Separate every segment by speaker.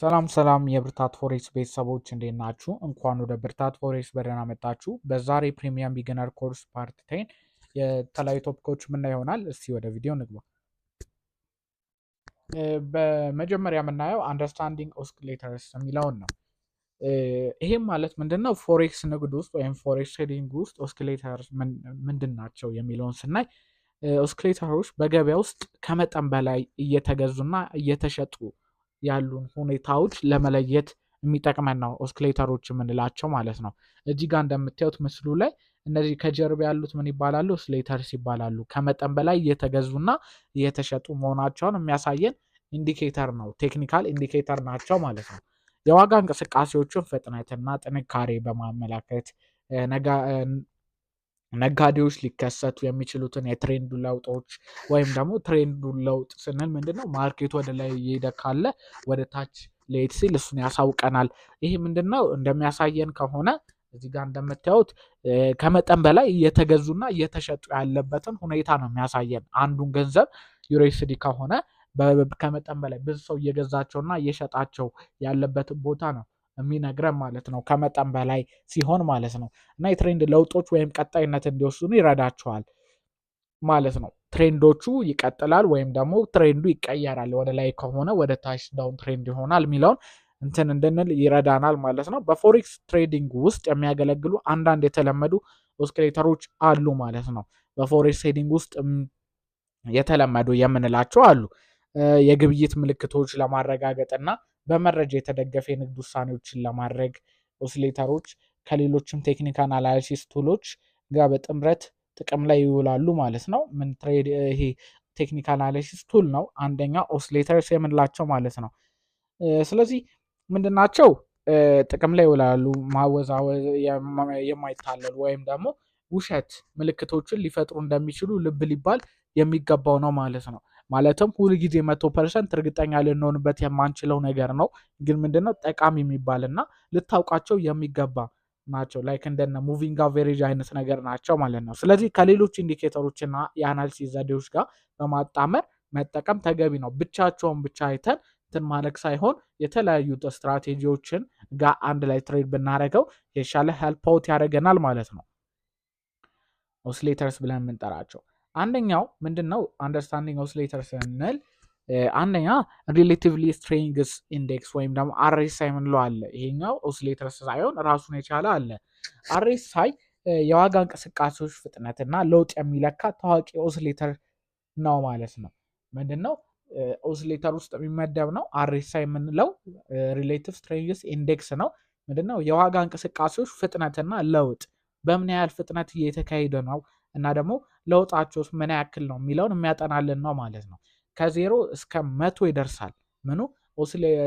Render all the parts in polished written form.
Speaker 1: ሰላም የብርታት ፎሬክስ ቤተሰቦች እንዴት ናችሁ? እንኳን ወደ ብርታት ፎሬክስ በደህና መጣችሁ። በዛሬ ፕሪሚየም ቢግነር ኮርስ ፓርት 10 የተለያዩ ቶፒኮች የምናየው ይሆናል። እስቲ ወደ ቪዲዮ እንግባ። በመጀመሪያ የምናየው አንደርስታንዲንግ ኦስኪሌተርስ የሚለውን ነው። ይሄም ማለት ምንድነው? ፎሬክስ ንግድ ውስጥ ወይም ፎሬክስ ትሬዲንግ ውስጥ ኦስኪሌተርስ ምንድን ናቸው የሚለውን ስናይ ኦስኪሌተሮች በገበያ ውስጥ ከመጠን በላይ እየተገዙና እየተሸጡ ያሉን ሁኔታዎች ለመለየት የሚጠቅመን ነው ኦስኪሌተሮች የምንላቸው ማለት ነው። እዚህ ጋር እንደምታዩት ምስሉ ላይ እነዚህ ከጀርባ ያሉት ምን ይባላሉ? ኦስኪሌተርስ ይባላሉ። ከመጠን በላይ እየተገዙና እየተሸጡ መሆናቸውን የሚያሳየን ኢንዲኬተር ነው። ቴክኒካል ኢንዲኬተር ናቸው ማለት ነው። የዋጋ እንቅስቃሴዎችን ፍጥነትና ጥንካሬ በማመላከት ነጋዴዎች ሊከሰቱ የሚችሉትን የትሬንዱ ለውጦች ወይም ደግሞ ትሬንዱ ለውጥ ስንል ምንድነው? ማርኬት ወደ ላይ እየሄደ ካለ ወደ ታች ሊሄድ ሲል እሱን ያሳውቀናል። ይሄ ምንድነው? እንደሚያሳየን ከሆነ እዚህ ጋር እንደምታዩት ከመጠን በላይ እየተገዙና እየተሸጡ ያለበትን ሁኔታ ነው የሚያሳየን። አንዱን ገንዘብ ዩኤስዲ ከሆነ ከመጠን በላይ ብዙ ሰው እየገዛቸውና እየሸጣቸው ያለበትን ቦታ ነው የሚነግረን ማለት ነው። ከመጠን በላይ ሲሆን ማለት ነው። እና የትሬንድ ለውጦች ወይም ቀጣይነት እንዲወስኑ ይረዳቸዋል ማለት ነው። ትሬንዶቹ ይቀጥላል ወይም ደግሞ ትሬንዱ ይቀየራል፣ ወደ ላይ ከሆነ ወደ ታች ዳውን ትሬንድ ይሆናል የሚለውን እንትን እንድንል ይረዳናል ማለት ነው። በፎሬክስ ትሬዲንግ ውስጥ የሚያገለግሉ አንዳንድ የተለመዱ ኦስኪሌተሮች አሉ ማለት ነው። በፎሬክስ ትሬዲንግ ውስጥ የተለመዱ የምንላቸው አሉ። የግብይት ምልክቶች ለማረጋገጥና በመረጃ የተደገፈ የንግድ ውሳኔዎችን ለማድረግ ኦስኪሌተሮች ከሌሎችም ቴክኒካል አናላይሲስ ቱሎች ጋር በጥምረት ጥቅም ላይ ይውላሉ ማለት ነው። ይሄ ቴክኒካል አናላይሲስ ቱል ነው አንደኛ ኦስኪሌተርስ የምንላቸው ማለት ነው። ስለዚህ ምንድናቸው? ጥቅም ላይ ይውላሉ። ማወዛወዝ የማይታለሉ ወይም ደግሞ ውሸት ምልክቶችን ሊፈጥሩ እንደሚችሉ ልብ ሊባል የሚገባው ነው ማለት ነው። ማለትም ሁልጊዜ 100% እርግጠኛ ልንሆንበት የማንችለው ነገር ነው። ግን ምንድነው? ጠቃሚ የሚባልና ልታውቃቸው የሚገባ ናቸው። ላይክ እንደነ ሙቪንግ አቨሬጅ አይነት ነገር ናቸው ማለት ነው። ስለዚህ ከሌሎች ኢንዲኬተሮችና የአናሊሲስ ዘዴዎች ጋር በማጣመር መጠቀም ተገቢ ነው። ብቻቸውን ብቻ አይተን እንትን ማለት ሳይሆን የተለያዩ ስትራቴጂዎችን ጋር አንድ ላይ ትሬድ ብናደርገው የተሻለ ሄልፕ አውት ያደርገናል ማለት ነው። ኦስኪሌተርስ ብለን የምንጠራቸው አንደኛው ምንድነው? አንደርስታንዲንግ ኦስኪሌተርስ ስንል አንደኛ ሪሌቲቭሊ ስትሬንግስ ኢንዴክስ ወይም ደግሞ አርኤስአይ የምንለው አለ። ይሄኛው ኦስኪሌተርስ ሳይሆን ራሱን የቻለ አለ። አርኤስአይ የዋጋ እንቅስቃሴዎች ፍጥነትና ለውጥ የሚለካ ታዋቂ ኦስኪሌተር ነው ማለት ነው። ምንድነው? ኦስኪሌተር ውስጥ የሚመደብ ነው። አርኤስአይ የምንለው ሪሌቲቭ ስትሬንግስ ኢንዴክስ ነው። ምንድነው? የዋጋ እንቅስቃሴዎች ፍጥነትና ለውጥ በምን ያህል ፍጥነት እየተካሄደ ነው እና ደግሞ ለውጣቸውስ ምን ያክል ነው የሚለውን የሚያጠናልን ነው ማለት ነው። ከ0 እስከ 100 ይደርሳል። ምኑ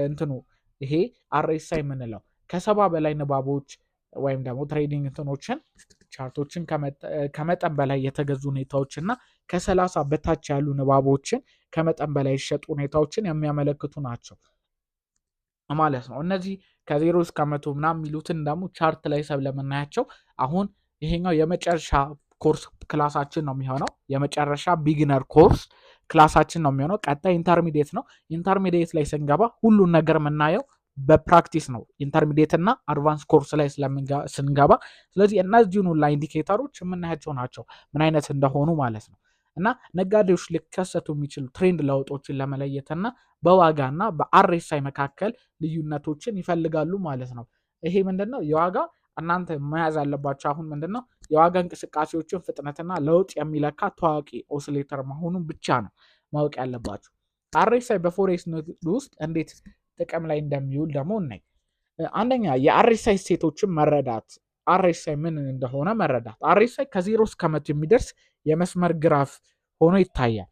Speaker 1: እንትኑ ይሄ አርኤስአይ የምንለው ከ70 በላይ ንባቦች ወይም ደግሞ ትሬዲንግ እንትኖችን ቻርቶችን ከመጠን በላይ የተገዙ ሁኔታዎችና ከ30 በታች ያሉ ንባቦችን ከመጠን በላይ የሸጡ ሁኔታዎችን የሚያመለክቱ ናቸው ማለት ነው። እነዚህ ከ0 እስከ 100 ምናምን የሚሉትን ደግሞ ቻርት ላይ ስለምናያቸው አሁን ይሄኛው የመጨረሻ ኮርስ ክላሳችን ነው የሚሆነው። የመጨረሻ ቢግነር ኮርስ ክላሳችን ነው የሚሆነው። ቀጣይ ኢንተርሚዲየት ነው። ኢንተርሚዲየት ላይ ስንገባ ሁሉን ነገር የምናየው በፕራክቲስ ነው። ኢንተርሚዲየት እና አድቫንስ ኮርስ ላይ ስንገባ ስለዚህ እነዚህን ሁላ ኢንዲኬተሮች የምናያቸው ናቸው ምን አይነት እንደሆኑ ማለት ነው። እና ነጋዴዎች ሊከሰቱ የሚችሉ ትሬንድ ለውጦችን ለመለየትና በዋጋና በአርኤስአይ መካከል ልዩነቶችን ይፈልጋሉ ማለት ነው። ይሄ ምንድነው? የዋጋ እናንተ መያዝ አለባቸው። አሁን ምንድነው? የዋጋ እንቅስቃሴዎችን ፍጥነትና ለውጥ የሚለካ ታዋቂ ኦስኪሌተር መሆኑን ብቻ ነው ማወቅ ያለባቸው። አርኤስአይ በፎሬክስ ንግድ ውስጥ እንዴት ጥቅም ላይ እንደሚውል ደግሞ እናይ። አንደኛ የአርኤስአይ እሴቶችን መረዳት። አርኤስአይ ምን እንደሆነ መረዳት። አርኤስአይ ከ0 እስከ 100 የሚደርስ የመስመር ግራፍ ሆኖ ይታያል።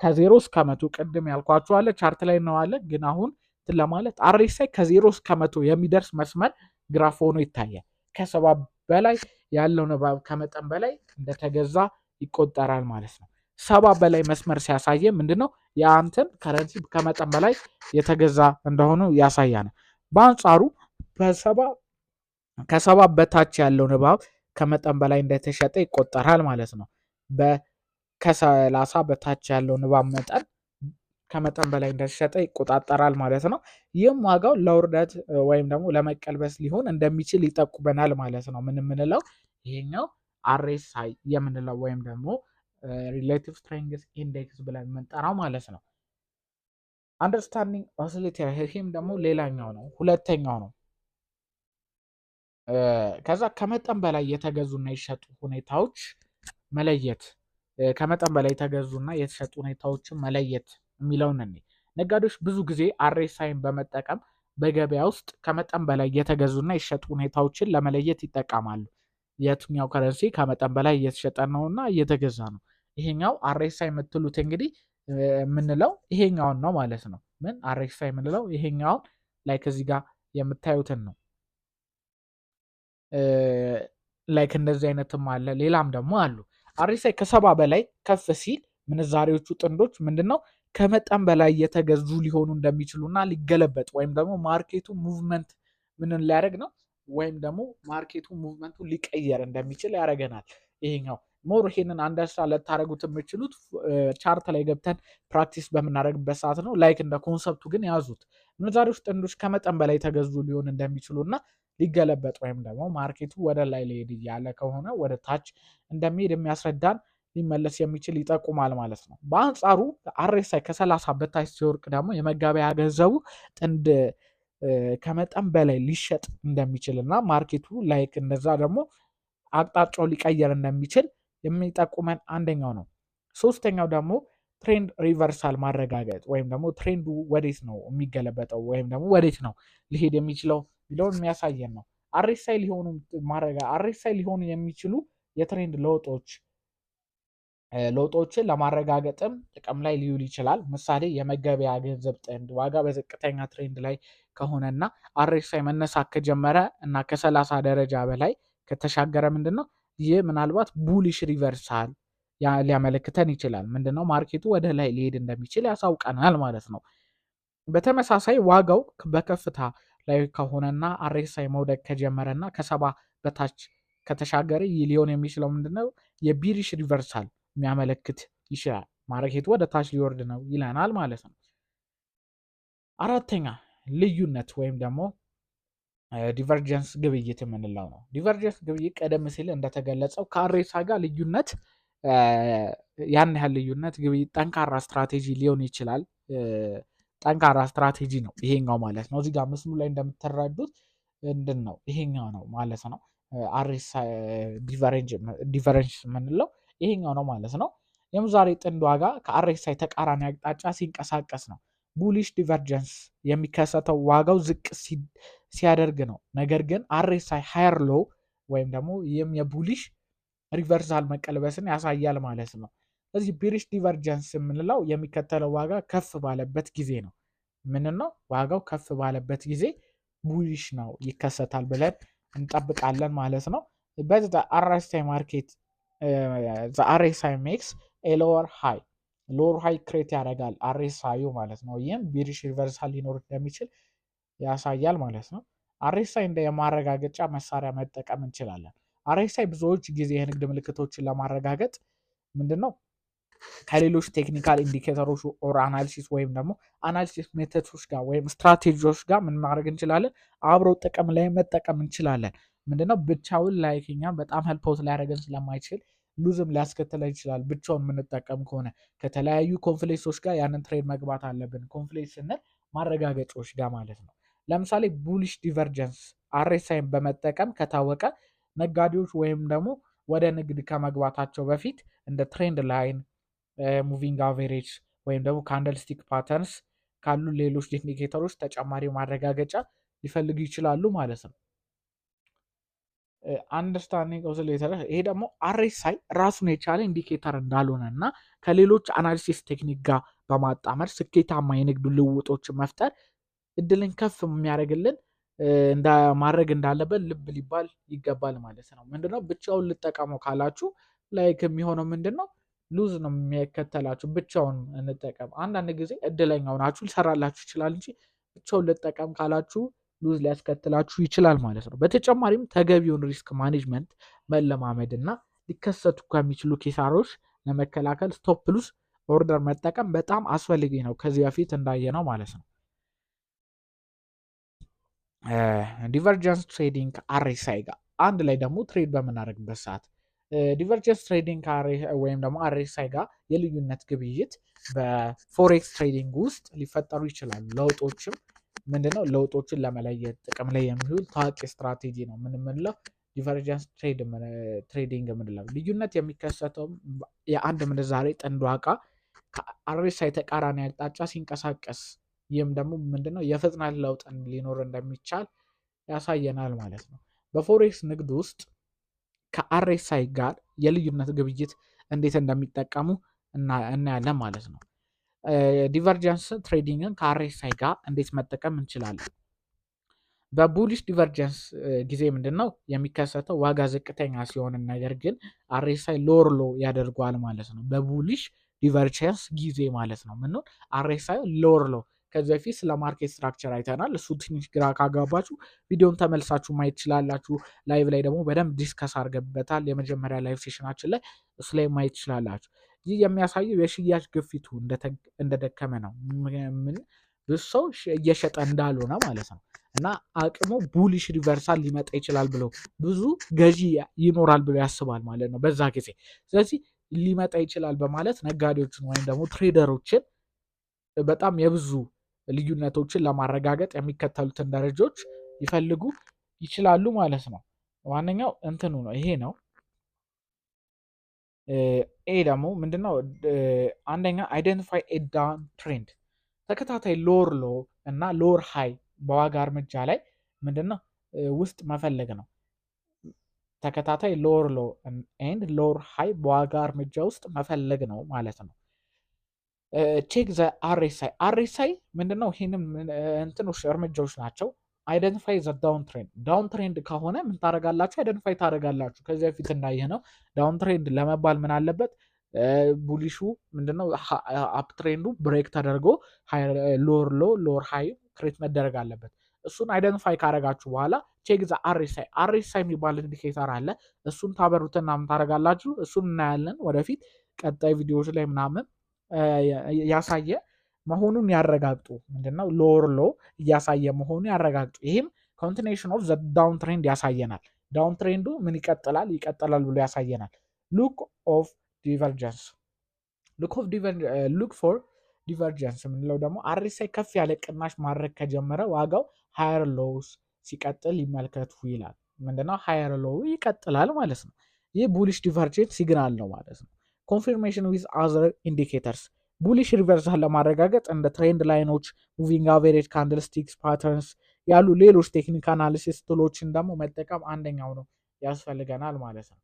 Speaker 1: ከ0 እስከ 100 ቅድም ያልኳችሁ አለ ቻርት ላይ ነው አለ። ግን አሁን ለማለት አርኤስአይ ከ0 እስከ 100 የሚደርስ መስመር ግራፍ ሆኖ ይታያል። ከ70 በላይ ያለው ንባብ ከመጠን በላይ እንደተገዛ ይቆጠራል ማለት ነው። 70 በላይ መስመር ሲያሳየ ምንድነው? የአንተን ከረንሲ ከመጠን በላይ የተገዛ እንደሆነ ያሳያል። በአንጻሩ ከ70 በታች ያለው ንባብ ከመጠን በላይ እንደተሸጠ ይቆጠራል ማለት ነው። ከ30 በታች ያለው ንባብ መጠን ከመጠን በላይ እንደተሸጠ ይቆጣጠራል ማለት ነው። ይህም ዋጋው ለውርደት ወይም ደግሞ ለመቀልበስ ሊሆን እንደሚችል ይጠቁመናል ማለት ነው። ምን የምንለው ይሄኛው RSI የምንለው ወይም ደግሞ ሪሌቲቭ ስትሬንግዝ ኢንዴክስ ብለን የምንጠራው ማለት ነው። አንደርስታንዲንግ ኦሲሌተር ይህም ደግሞ ሌላኛው ነው፣ ሁለተኛው ነው። ከዛ ከመጠን በላይ የተገዙና የሸጡ ሁኔታዎች መለየት፣ ከመጠን በላይ የተገዙና የተሸጡ ሁኔታዎችን መለየት የሚለውን እኔ ነጋዴዎች ብዙ ጊዜ RSIን በመጠቀም በገበያ ውስጥ ከመጠን በላይ የተገዙና የሸጡ ሁኔታዎችን ለመለየት ይጠቀማሉ። የትኛው ከረንሲ ከመጠን በላይ እየተሸጠ ነው እና እየተገዛ ነው። ይሄኛው RSI የምትሉት እንግዲህ የምንለው ይሄኛውን ነው ማለት ነው። ምን RSI የምንለው ይሄኛውን ላይክ እዚህ ጋር የምታዩትን ነው። ላይክ እንደዚህ አይነትም አለ፣ ሌላም ደግሞ አሉ። RSI ከ70 በላይ ከፍ ሲል ምንዛሬዎቹ ጥንዶች ምንድነው ከመጠን በላይ የተገዙ ሊሆኑ እንደሚችሉና ሊገለበጥ ወይም ደግሞ ማርኬቱ ሙቭመንት ምንን ሊያደርግ ነው ወይም ደግሞ ማርኬቱ ሙቭመንቱ ሊቀየር እንደሚችል ያደርገናል። ይሄኛው ሞር ይሄንን አንደርስታንድ ልታደርጉት የምችሉት ቻርት ላይ ገብተን ፕራክቲስ በምናደርግበት ሰዓት ነው። ላይክ እንደ ኮንሰፕቱ ግን ያዙት። ምንዛሬዎች ጥንዶች ከመጠን በላይ ተገዙ ሊሆን እንደሚችሉና ሊገለበጥ ወይም ደግሞ ማርኬቱ ወደ ላይ ሊሄድ እያለ ከሆነ ወደ ታች እንደሚሄድ የሚያስረዳን ሊመለስ የሚችል ይጠቁማል ማለት ነው። በአንጻሩ RSI ከ30 በታች ሲወርቅ ደግሞ የመገበያ ገንዘቡ ጥንድ ከመጠን በላይ ሊሸጥ እንደሚችል እና ማርኬቱ ላይክ እንደዛ ደግሞ አቅጣጫው ሊቀየር እንደሚችል የሚጠቁመን አንደኛው ነው። ሶስተኛው ደግሞ ትሬንድ ሪቨርሳል ማረጋገጥ ወይም ደግሞ ትሬንዱ ወዴት ነው የሚገለበጠው ወይም ደግሞ ወዴት ነው ሊሄድ የሚችለው ቢለውን የሚያሳየን ነው። RSI ሊሆኑ የሚችሉ የትሬንድ ለውጦችን ለማረጋገጥም ጥቅም ላይ ሊውል ይችላል። ምሳሌ የመገበያ ገንዘብ ጥንድ ዋጋ በዝቅተኛ ትሬንድ ላይ ከሆነና RSI መነሳት ከጀመረ እና ከ30 ደረጃ በላይ ከተሻገረ ምንድነው ይህ ምናልባት ቡሊሽ ሪቨርሳል ሊያመለክተን ይችላል። ምንድነው ማርኬቱ ወደ ላይ ሊሄድ እንደሚችል ያሳውቀናል ማለት ነው። በተመሳሳይ ዋጋው በከፍታ ላይ ከሆነና RSI መውደቅ ከጀመረና ከ70 በታች ከተሻገረ ይህ ሊሆን የሚችለው ምንድነው የቢሪሽ ሪቨርሳል የሚያመለክት ይችላል። ማርኬቱ ወደ ታች ሊወርድ ነው ይለናል ማለት ነው። አራተኛ ልዩነት ወይም ደግሞ ዲቨርጀንስ ግብይት የምንለው ነው። ዲቨርጀንስ ግብይት ቀደም ሲል እንደተገለጸው ከRSI ጋር ልዩነት ያን ያህል ልዩነት ግብይት ጠንካራ ስትራቴጂ ሊሆን ይችላል። ጠንካራ ስትራቴጂ ነው ይሄኛው ማለት ነው። እዚህ ጋር ምስሉ ላይ እንደምትረዱት ምንድን ነው ይሄኛው ነው ማለት ነው። RSI ዲቨረንስ የምንለው ይሄኛው ነው ማለት ነው። የምንዛሬ ጥንድ ዋጋ ከRSI ተቃራኒ አቅጣጫ ሲንቀሳቀስ ነው። ቡሊሽ ዲቨርጀንስ የሚከሰተው ዋጋው ዝቅ ሲያደርግ ነው። ነገር ግን RSI ሃየር ሎው ወይም ደግሞ ይህም የቡሊሽ ሪቨርሳል መቀልበስን ያሳያል ማለት ነው። ስለዚህ ቢሪሽ ዲቨርጀንስ የምንለው የሚከተለው ዋጋ ከፍ ባለበት ጊዜ ነው። ምን ነው ዋጋው ከፍ ባለበት ጊዜ ቡሊሽ ነው ይከሰታል ብለን እንጠብቃለን ማለት ነው። በዚህ RSI ማርኬት RSI ሜክስ ሎወር ሃይ ክሬት ያደርጋል RSI ማለት ነው። ይህም ቢሪሽ ሪቨርሳል ሊኖር እንደሚችል ያሳያል ማለት ነው። RSI እንደ የማረጋገጫ መሳሪያ መጠቀም እንችላለን። RSI ብዙዎች ጊዜ የንግድ ምልክቶችን ለማረጋገጥ ምንድነው ከሌሎች ቴክኒካል ኢንዲኬተሮች ኦር አናሊሲስ ወይም ደግሞ አናሊሲስ ሜቶዶች ጋር ወይም ስትራቴጂዎች ጋር ምን ማድረግ እንችላለን አብረው ጥቅም ላይ መጠቀም እንችላለን። ምንድነው ብቻውን ላይክኛ በጣም ሄልፕ ሊያደርገን ስለማይችል ሉዝም ሊያስከትለን ይችላል። ብቻውን የምንጠቀም ከሆነ ከተለያዩ ኮንፍሌክሶች ጋር ያንን ትሬድ መግባት አለብን። ኮንፍሌክስ ስንል ማረጋገጫዎች ጋር ማለት ነው። ለምሳሌ ቡሊሽ ዲቨርጀንስ RSIን በመጠቀም ከታወቀ ነጋዴዎች ወይም ደግሞ ወደ ንግድ ከመግባታቸው በፊት እንደ ትሬንድ ላይን፣ ሙቪንግ አቨሬጅ ወይም ደግሞ ካንደልስቲክ ፓተርንስ ካሉ ሌሎች ኢንዲኬተሮች ተጨማሪ ማረጋገጫ ሊፈልጉ ይችላሉ ማለት ነው። አንደርስታንዲንግ ኦሲሌተር ይሄ ደግሞ RSI ራሱን የቻለ ኢንዲኬተር እንዳልሆነ እና ከሌሎች አናሊሲስ ቴክኒክ ጋር በማጣመር ስኬታማ የንግድ ልውጦችን መፍጠር እድልን ከፍ የሚያደርግልን ማድረግ እንዳለበት ልብ ሊባል ይገባል ማለት ነው። ምንድነው ብቻውን ልጠቀመው ካላችሁ ላይክ የሚሆነው ምንድነው ሉዝ ነው የሚከተላችሁ። ብቻውን እንጠቀም አንዳንድ ጊዜ እድለኛው ናችሁ ሊሰራላችሁ ይችላል እንጂ ብቻውን ልጠቀም ካላችሁ ሉዝ ሊያስከትላችሁ ይችላል ማለት ነው። በተጨማሪም ተገቢውን ሪስክ ማኔጅመንት መለማመድ እና ሊከሰቱ ከሚችሉ ኪሳሮች ለመከላከል ስቶፕ ሉዝ ኦርደር መጠቀም በጣም አስፈልጊ ነው ከዚህ በፊት እንዳየነው ማለት ነው። ዲቨርጀንስ ትሬዲንግ ከአርኤስአይ ጋር አንድ ላይ ደግሞ ትሬድ በምናደርግበት ሰዓት ዲቨርጀንስ ትሬዲንግ ወይም ደግሞ አርኤስአይ ጋር የልዩነት ግብይት በፎሬክስ ትሬዲንግ ውስጥ ሊፈጠሩ ይችላሉ። ለውጦችም ምንድነው ለውጦችን ለመለየት ጥቅም ላይ የሚውል ታዋቂ ስትራቴጂ ነው የምንለው ዲቨርጀንስ ትሬዲንግ የምንለው። ልዩነት የሚከሰተው የአንድ ምንዛሬ ጥንድ ዋጋ ከአርኤስአይ ተቃራኒ አቅጣጫ ሲንቀሳቀስ ይህም ደግሞ ምንድነው የፍጥነት ለውጥ ሊኖር እንደሚቻል ያሳየናል ማለት ነው። በፎሬክስ ንግድ ውስጥ ከአርኤስአይ ጋር የልዩነት ግብይት እንዴት እንደሚጠቀሙ እናያለን ማለት ነው። ዲቨርጀንስ ትሬዲንግን ከአርኤስአይ ጋር እንዴት መጠቀም እንችላለን? በቡሊሽ ዲቨርጀንስ ጊዜ ምንድነው የሚከሰተው ዋጋ ዝቅተኛ ሲሆን ነገር ግን አርኤስአይ ሎር ሎ ያደርገዋል ማለት ነው። በቡሊሽ ዲቨርጀንስ ጊዜ ማለት ነው ምን አርኤስአይ ሎር ሎ ከዚህ በፊት ስለ ማርኬት ስትራክቸር አይተናል። እሱ ትንሽ ግራ ካጋባችሁ ቪዲዮን ተመልሳችሁ ማየት ትችላላችሁ። ላይቭ ላይ ደግሞ በደንብ ዲስከስ አድርገበታል። የመጀመሪያ ላይቭ ሴሽናችን ላይ እሱ ላይ ማየት ትችላላችሁ። ይህ የሚያሳየው የሽያጭ ግፊቱ እንደደከመ ነው። ምን ብዙ ሰው እየሸጠ እንዳልሆነ ማለት ነው እና አቅሙ ቡሊሽ ሪቨርሳል ሊመጣ ይችላል ብሎ ብዙ ገዢ ይኖራል ብሎ ያስባል ማለት ነው በዛ ጊዜ። ስለዚህ ሊመጣ ይችላል በማለት ነጋዴዎችን ወይም ደግሞ ትሬደሮችን በጣም የብዙ ልዩነቶችን ለማረጋገጥ የሚከተሉትን ደረጃዎች ሊፈልጉ ይችላሉ ማለት ነው። ዋነኛው እንትኑ ነው ይሄ ነው። ኤ ደግሞ ምንድነው? አንደኛ አይደንቲፋይ ኤ ዳውን ትሬንድ ተከታታይ ሎር ሎ እና ሎር ሃይ በዋጋ እርምጃ ላይ ምንድነው ውስጥ መፈለግ ነው። ተከታታይ ሎር ሎ ኤንድ ሎር ሃይ በዋጋ እርምጃ ውስጥ መፈለግ ነው ማለት ነው። ቼክ ዘ አርኤስአይ አርኤስአይ ምንድነው? ይህንም እንትኖች እርምጃዎች ናቸው። አይደንቲፋይ ዘ ዳውን ትሬንድ ዳውን ትሬንድ ከሆነ ምን ታደርጋላችሁ? አይደንቲፋይ ታደርጋላችሁ። ከዚህ በፊት እንዳየ ነው ዳውን ትሬንድ ለመባል ምን አለበት? ቡሊሹ ምንድነው አፕ ትሬንዱ ብሬክ ተደርጎ ሎር ሎ ሎር ሃይ ክሬት መደረግ አለበት። እሱን አይደንቲፋይ ካደረጋችሁ በኋላ ቼክ ዘ አርኤስአይ አርኤስአይ የሚባል ኢንዲኬተር አለ። እሱን ታበሩትና ምን ታደርጋላችሁ? እሱን እናያለን ወደፊት ቀጣይ ቪዲዮዎች ላይ ምናምን ያሳየ መሆኑን ያረጋግጡ። ምንድነው ሎር ሎ እያሳየ መሆኑን ያረጋግጡ። ይህም ኮንቲኒዩሽን ኦፍ ዘ ዳውን ትሬንድ ያሳየናል። ዳውን ትሬንዱ ምን ይቀጥላል ብሎ ያሳየናል። ሉክ ኦፍ ዲቨርጀንስ ሉክ ፎር ዲቨርጀንስ የምንለው ደግሞ አርኤስአይ ከፍ ያለ ቅናሽ ማድረግ ከጀመረ ዋጋው ሃየር ሎውስ ሲቀጥል ይመልከቱ ይላል። ምንድነው ሃየር ሎው ይቀጥላል ማለት ነው። ይህ ቡሊሽ ዲቨርጀንስ ሲግናል ነው ማለት ነው። ኮንፊርሜሽን ዊዝ አዘር ኢንዲኬተርስ ቡሊሽ ሪቨርሳል ለማረጋገጥ እንደ ትሬንድ ላይኖች፣ ሙቪንግ አቨሬጅ፣ ካንድልስቲክስ ፓተርንስ ያሉ ሌሎች ቴክኒክ አናሊሲስ ቱሎችን ደግሞ መጠቀም አንደኛው ነው ያስፈልገናል ማለት ነው።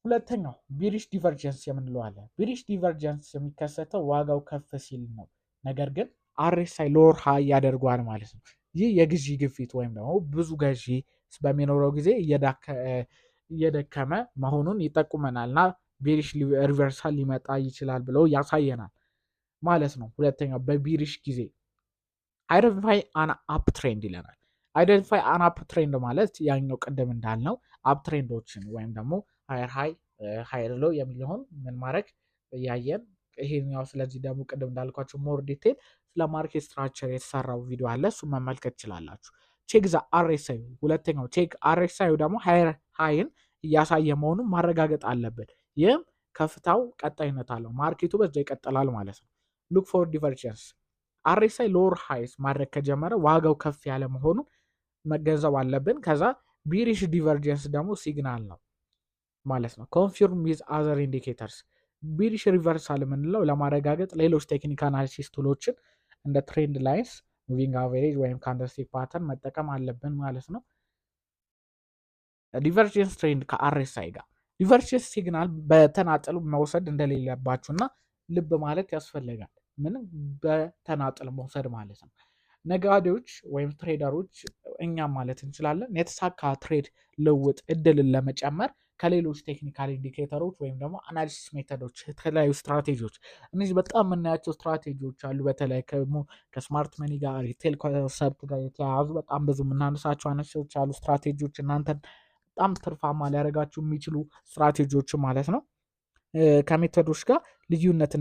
Speaker 1: ሁለተኛው ቢሪሽ ዲቨርጀንስ የምንለው አለ። ቢሪሽ ዲቨርጀንስ የሚከሰተው ዋጋው ከፍ ሲል ነው። ነገር ግን አርኤስአይ ሎር ሃይ ያደርገዋል ማለት ነው። ይህ የግዢ ግፊት ወይም ደግሞ ብዙ ገዢ በሚኖረው ጊዜ እየደከመ መሆኑን ይጠቁመናል እና ቢሪሽ ሪቨርሳል ሊመጣ ይችላል ብለው ያሳየናል ማለት ነው። ሁለተኛው በቢሪሽ ጊዜ አይደንቲፋይ አን አፕ ትሬንድ ይለናል። አይደንቲፋይ አን አፕ ትሬንድ ማለት ያኛው ቅድም እንዳልነው አፕ ትሬንዶችን ወይም ደግሞ ሃየር ሃይ ሃየር ሎ የሚለውን ምን ማድረግ እያየን ይሄኛው። ስለዚህ ደግሞ ቅድም እንዳልኳቸው ሞር ዲቴል ስለ ማርኬት ስትራክቸር የተሰራው ቪዲዮ አለ፣ እሱ መመልከት ትችላላችሁ። ቼክ ዛ አርኤስአይ ሁለተኛው ቼክ አርኤስአይ ደግሞ ሃየር ሃይን እያሳየ መሆኑን ማረጋገጥ አለበት። ይህም ከፍታው ቀጣይነት አለው፣ ማርኬቱ በዛ ይቀጥላል ማለት ነው። ሉክ ፎር ዲቨርጀንስ አርኤስአይ ሎር ሃይስ ማድረግ ከጀመረ ዋጋው ከፍ ያለ መሆኑን መገንዘብ አለብን። ከዛ ቢሪሽ ዲቨርጀንስ ደግሞ ሲግናል ነው ማለት ነው። ኮንፊርም ዊዝ አዘር ኢንዲኬተርስ ቢሪሽ ሪቨርሳል የምንለው ለማረጋገጥ ሌሎች ቴክኒክ አናሊሲስ ቱሎችን እንደ ትሬንድ ላይንስ፣ ሙቪንግ አቨሬጅ ወይም ካንድልስቲክ ፓተርን መጠቀም አለብን ማለት ነው። ዲቨርጀንስ ትሬንድ ከአርኤስአይ ጋር ዲቨርጀንስ ሲግናል በተናጠል መውሰድ እንደሌለባችሁ እና ልብ ማለት ያስፈልጋል። ምንም በተናጠል መውሰድ ማለት ነው። ነጋዴዎች ወይም ትሬደሮች እኛም ማለት እንችላለን የተሳካ ትሬድ ልውጥ እድልን ለመጨመር ከሌሎች ቴክኒካል ኢንዲኬተሮች ወይም ደግሞ አናሊሲስ ሜተዶች የተለያዩ ስትራቴጂዎች እነዚህ በጣም የምናያቸው ስትራቴጂዎች አሉ። በተለይ ከስማርት መኒ ጋር ሪቴል ኮንሰፕት ጋር የተያያዙ በጣም ብዙ የምናነሳቸው አናሊሲሶች አሉ። ስትራቴጂዎች እናንተን በጣም ትርፋማ ሊያደርጋችሁ የሚችሉ ስትራቴጂዎች ማለት ነው። ከሜተዶች ጋር ልዩነት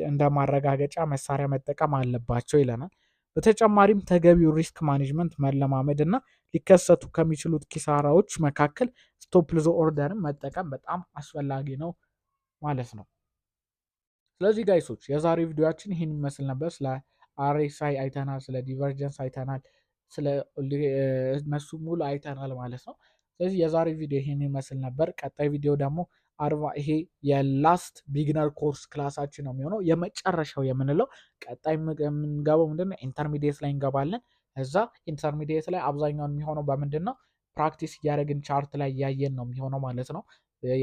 Speaker 1: እንደ ማረጋገጫ መሳሪያ መጠቀም አለባቸው ይለናል። በተጨማሪም ተገቢው ሪስክ ማኔጅመንት መለማመድ እና ሊከሰቱ ከሚችሉት ኪሳራዎች መካከል ስቶፕ ሎዝ ኦርደርን መጠቀም በጣም አስፈላጊ ነው ማለት ነው። ስለዚህ ጋይሶች የዛሬው ቪዲዮአችን ይህን ይመስል ነበር። ስለ አርኤስአይ አይተናል፣ ስለ ዲቨርጀንስ አይተናል፣ ስለ እነሱ ሙሉ አይተናል ማለት ነው። ስለዚህ የዛሬው ቪዲዮ ይህን ይመስል ነበር። ቀጣይ ቪዲዮ ደግሞ ይሄ የላስት ቢግነር ኮርስ ክላሳችን ነው የሚሆነው፣ የመጨረሻው የምንለው። ቀጣይ የምንገባው ምንድነው ኢንተርሚዲየት ላይ እንገባለን። እዛ ኢንተርሚዲየት ላይ አብዛኛውን የሚሆነው በምንድን ነው ፕራክቲስ እያደረግን ቻርት ላይ እያየን ነው የሚሆነው ማለት ነው።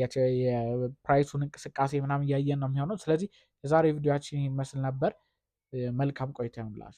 Speaker 1: የፕራይሱን እንቅስቃሴ ምናምን እያየን ነው የሚሆነው። ስለዚህ የዛሬ ቪዲዮችን ይመስል ነበር። መልካም ቆይታ ይሁንላችሁ።